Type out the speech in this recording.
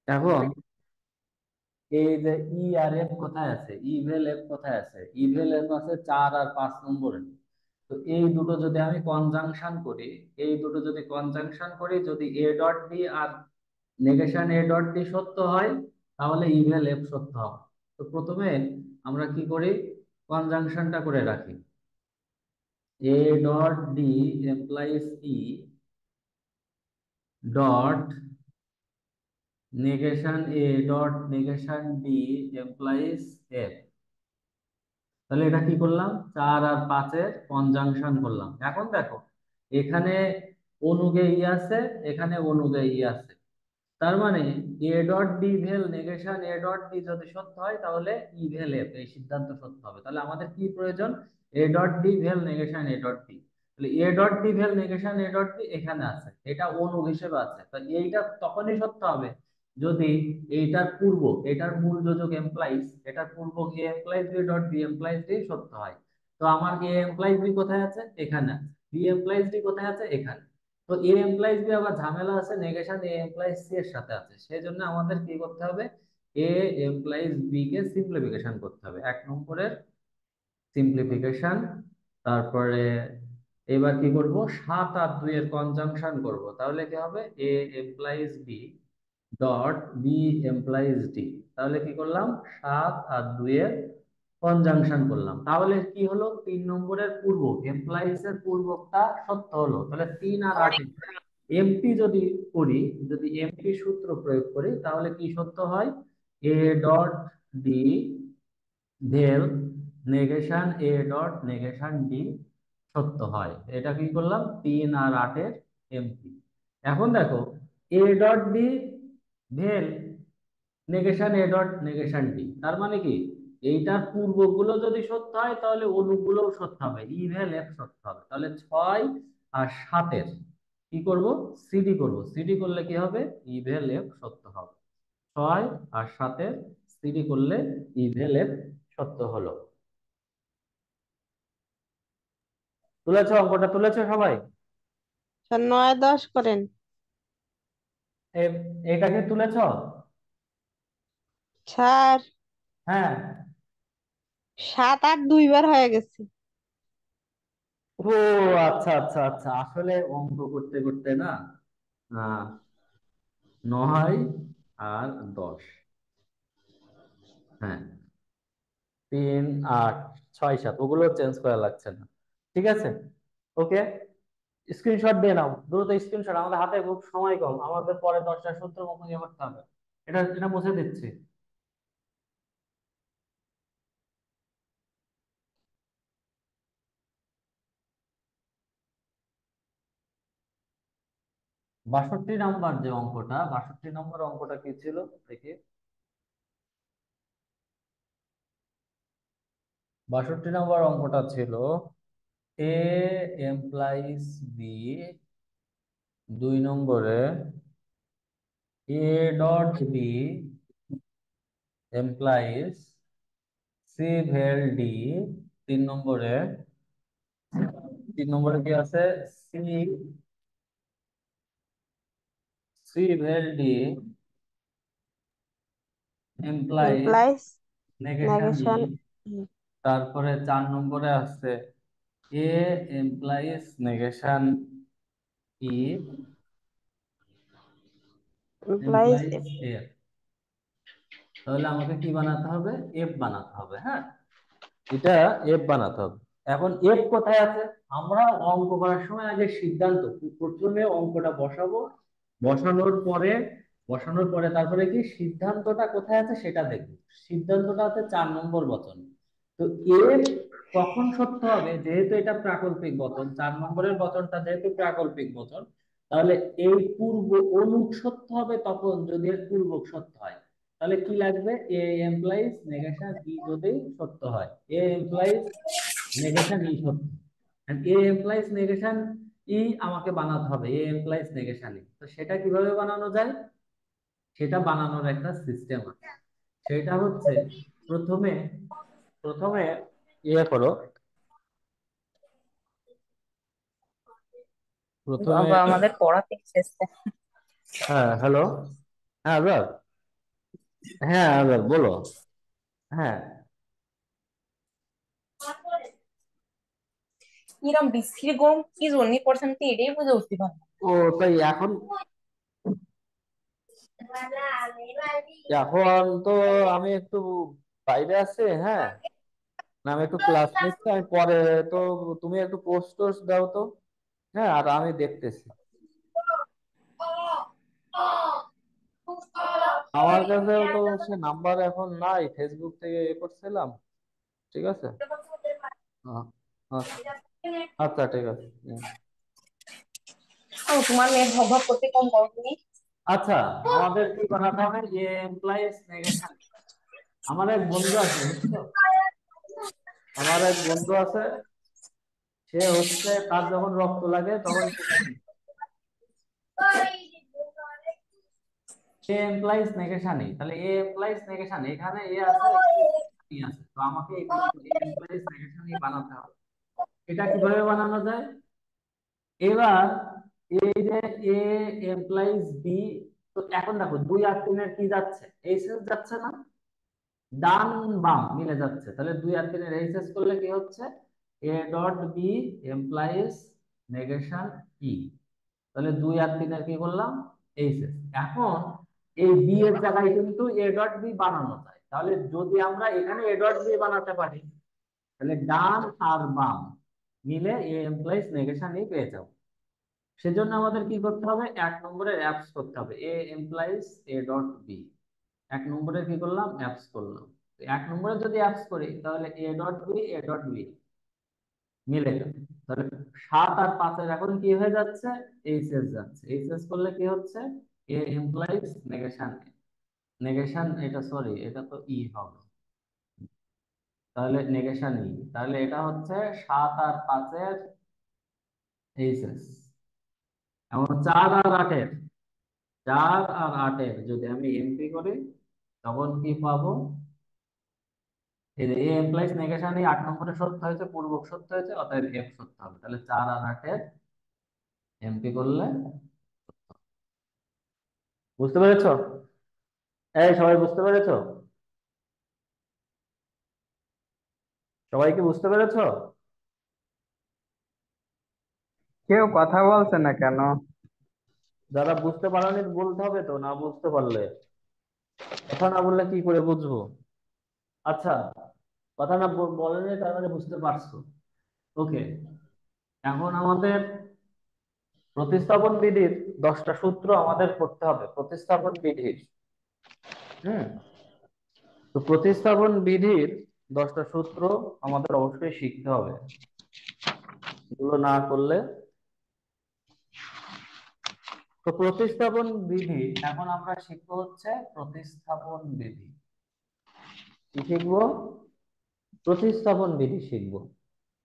এখন এই যে ই আর এফ কোথায় আছে, ইভেল এফ কোথায় আছে? ইভেল এফ আছে 4 আর 5 নম্বরে। তো এই দুটো যদি আমি কনজাংশন করি, এই দুটো যদি কনজাংশন করি, যদি এ ডট ডি আর নেগেশন এ ডট ডি সত্য হয়, তাহলে ইভেল এফ সত্য হবে। তো প্রথমে আমরা কি করি, কনজাংশনটা করে রাখি। এ dot D implies E dot negation A dot negation D implies F. তাহলে এটা কি করলাম, 4 আর 5-এর কনজাংশন করলাম। এখন দেখো, এখানে অনুগে ই আছে, এখানে অনুগে ই আছে। তার মানে এ ডট ডি ভেল নেগেশন এ ডট ডি যদি সত্য হয়, তাহলে ই ভেল এফ এই সিদ্ধান্ত সত্য হবে। তাহলে আমাদের কি প্রয়োজন, এ ডট ডি ভেল নেগেশন এ ডট ডি। তাহলে এ ডট ডি ভেল নেগেশন এ ডট ডি এখানে আছে, এটা অনু হিসেবে আছে। তাহলে এইটা তখনই সত্য হবে যদি এইটার পূর্ব, এটার মূল যোজক এমপ্লাইজ, এটার পূর্ব A implies B dot B implies D সত্য হয়। তো আমার এ এমপ্লাইজ বি কোথায় আছে, এখানে আছে। বি এমপ্লাইজ ডি কোথায় আছে, এখানে। তো এ এমপ্লাইজ বি আবার ঝামেলা আছে, নেগেশন এ এমপ্লাইজ সি এর সাথে আছে। সেই জন্য আমাদের কি করতে হবে, A implies B K simplification করতে হবে, 1 নম্বরের সিম্পলিফিকেশন। তারপরে এবার কি করব, 7 আর 2 এর কনজাংশন করব। তাহলে কি হবে, A implies B dot B implies D. তাহলে কি করলাম, 7 আর 2-এর কনজাংশন করলাম। তাহলে কি হলো, 3 নম্বরের পূর্ব এমপ্লাইজ এর পূর্বকটা সত্য হলো। তাহলে 3 আর 8 এমপি যদি করি, যদি এমপি সূত্র প্রয়োগ করি, তাহলে কি সত্য হয়, এ ডট ডি ভেল negation A dot negation D সত্য হয়। এটা কি করলাম, 3 আর 8-এর এমপি। এখন দেখো, এ ডট ডি ভেল negation A dot negation D, তার মানে কি, এইটার পূর্বগুলো যদি সত্য হয়, তাহলে অনুগুলোও সত্য হবে, ইভেল এফ সত্য হবে। তাহলে 6 আর 7-এর কি করব, সিডি করব। সিডি করলে কি হবে, ইভেল এফ সত্য হবে। 6 আর 7-এর সিডি করলে ইভেল এফ সত্য হলো। তুলেছো, অঙ্কটা তুলেছো সবাই? স্যার 9 10 করেন। এটাকে তুলেছো? স্যার হ্যাঁ। 7 8 2বার হয়ে গেছে। ও আচ্ছা আচ্ছা আচ্ছা, আসলে অঙ্ক করতে করতে না, আহ 9 আর 10, হ্যাঁ, 3 8 6 7 ওগুলো চেঞ্জ করা লাগছে না। ঠিক আছে, ওকে। স্ক্রিনশট দিয়ে নাও, দ্রুত স্ক্রিনশট, আমাদের হাতে খুব সময় কম, আমাদের পরে 10টা সূত্র মুখে করতে হবে। এটা এটা মুছে দিচ্ছি। 62 নাম্বার যে অঙ্কটা, 62 নম্বর অঙ্কটা কি ছিল দেখি। 62 নম্বর অঙ্কটা ছিল, এ এমপ্লাইজ বি, 2 নম্বরে A dot B implies C vel D, 3 নম্বরে, 3 নম্বরে কি আছে, C C vel D implies implies negation E. Negation তারপরে 4 নম্বরে আছে A implies negation E implies implies F. তাহলে আমাকে কি বানাতে হবে, এফ বানাতে হবে। হ্যাঁ, এটা এফ বানাতে হবে। এখন এফ কোথায় আছে, আমরা অঙ্ক করার সময় আগে সিদ্ধান্ত, প্রথমে অঙ্কটা বসাবো, বসানোর পরে বসানোর পরে তারপরে কি সিদ্ধান্তটা কোথায় আছে সেটা দেখবো। সিদ্ধান্তটা আছে 4 নম্বর বচন। তো এফ কখন সত্য হবে, যেহেতু এটা প্রাকল্পিক বচন, 4 নম্বরের বচনটা যেহেতু প্রাকল্পিক বচন, তাহলে এই পূর্ব অনুক সত্য হবে তখন যদি এর পূর্বক সত্য হয়। তাহলে কি লাগবে, এ এমপ্লাইজ নেগেশন ই যদি সত্য হয়, এ এমপ্লাইজ নেগেশন ই সত্য, এ এমপ্লাইজ নেগেশন ই আমাকে বানাতে হবে, এ এমপ্লাইজ নেগেশন ই। তো সেটা কিভাবে বানানো যায়, সেটা বানানোর একটা সিস্টেম আছে। সেটা হচ্ছে, প্রথমে প্রথমে ইয়ে করো, প্রথমে, বাবা আমাদের পড়াতে এসেছে। হ্যাঁ হ্যালো, হ্যাঁ বল। হ্যাঁ আবার বলো। হ্যাঁ। কিরম বিশ্রী গরম কি জন্য পড়ছে আমি তো এটাই বুঝে উঠতে পারলাম না। ও তাই এখন, এখন তো আমি একটু বাইরে আছি। হ্যাঁ, না আমি একটু ক্লাস নিচ্ছি, আমি পরে তো, তুমি একটু পোস্ট টোস্ট দাও তো। হ্যাঁ, আর আমি দেখতেছি। আমার কাছেও তো সে নাম্বার এখন নাই, ফেসবুক থেকে এ করছিলাম। ঠিক আছে। আ- আচ্ছা। আচ্ছা ঠিক আছে। হুম। ও, তোমার মেয়ে ভব ভব করতে কম করো তুমি। আচ্ছা, আমাদের কি বানাতে হবে, যে এমপ্লয়িজ নেগেশন। আমার এক বন্ধু আছে বুঝছো, আমার এক বন্ধু আছে, সে হচ্ছে তার যখন রক্ত লাগে তখন এ এমপ্লয়িজ নেগেশনই, তাহলে এ এমপ্লয়িজ নেগেশন, এখানে এ আছে এখানে ই আছে, তো আমাকে এখানে এ এমপ্লয়িজ নেগেশনই বানাতে হবে। এটা কিভাবে বানানো যায়? এবার এই যে এ এমপ্লয়িজ বি, তো এখন দেখো 2 আর 3-এর কি যাচ্ছে, এইচএস যাচ্ছে না, ডান বাম মিলে যাচ্ছে, তাহলে 2 আর 3-এর এইচএস করলে কি হচ্ছে, A dot B implies negation E. তাহলে 2 আর 3-এর কি করলাম, এইচএস। এখন এই বি এর জায়গায় কিন্তু এ ডট বি বানানো যায়, তাহলে যদি আমরা এখানে এ ডট বি বানাতে পারি, তাহলে ডান আর বাম মিলে এ এমপ্লয়িজ নেগেশন ই পেয়ে যাবো। সেজন্য আমাদের কি করতে হবে, 1 নম্বরের অ্যাপস করতে হবে, এ এমপ্লয়িজ এ ডট বি। 1 নম্বরে কি করলাম, অ্যাপস করলাম। তো 1 নম্বরে যদি অ্যাপস করি তাহলে A dot B A dot B মিলে যাবে। তাহলে 7 আর 5-এর এখন কি হয়ে যাচ্ছে, এইচএস যাচ্ছে, এইচএস করলে কি হচ্ছে, এ এমপ্লয়িজ নেগেশন, নেগেশন এটা সরি এটা তো ই হবে, তাহলে নেগেশন ই, তাহলে এটা হচ্ছে 7 আর 5-এর এইচএস। এবং 4 আর 8-এর, 4 আর 8-এর যদি আমি এমপি করি তখন কি পাবো, এই যে এ এমপ্লয়িজ নেগেশন এই 8 নম্বরে সত্য হয়েছে, পূর্বক সত্য হয়েছে, অতএব এফ সত্য হবে। তাহলে 4 আর 8-এর এমপি করলে, বুঝতে পেরেছো? এই সবাই বুঝতে পেরেছো? সবাই কি বুঝতে পেরেছো? কেউ কথা বলছে না কেন? যারা বুঝতে পারোনি বলতে হবে তো, না বুঝতে পারলে, কথা না বললে কি করে বুঝবো? আচ্ছা, কথা না বলেনি তার মানে বুঝতে পারছো। ওকে, এখন আমাদের প্রতিস্থাপন বিধির 10টা সূত্র আমাদের পড়তে হবে, প্রতিস্থাপন বিধির। হুম। তো প্রতিস্থাপন বিধির 10টা সূত্র আমাদের অবশ্যই শিখতে হবে, এগুলো না করলে। তো প্রতিস্থাপন বিধি, এখন আমরা শিখবো হচ্ছে প্রতিস্থাপন বিধি। কি শিখবো? প্রতিস্থাপন বিধি শিখবো।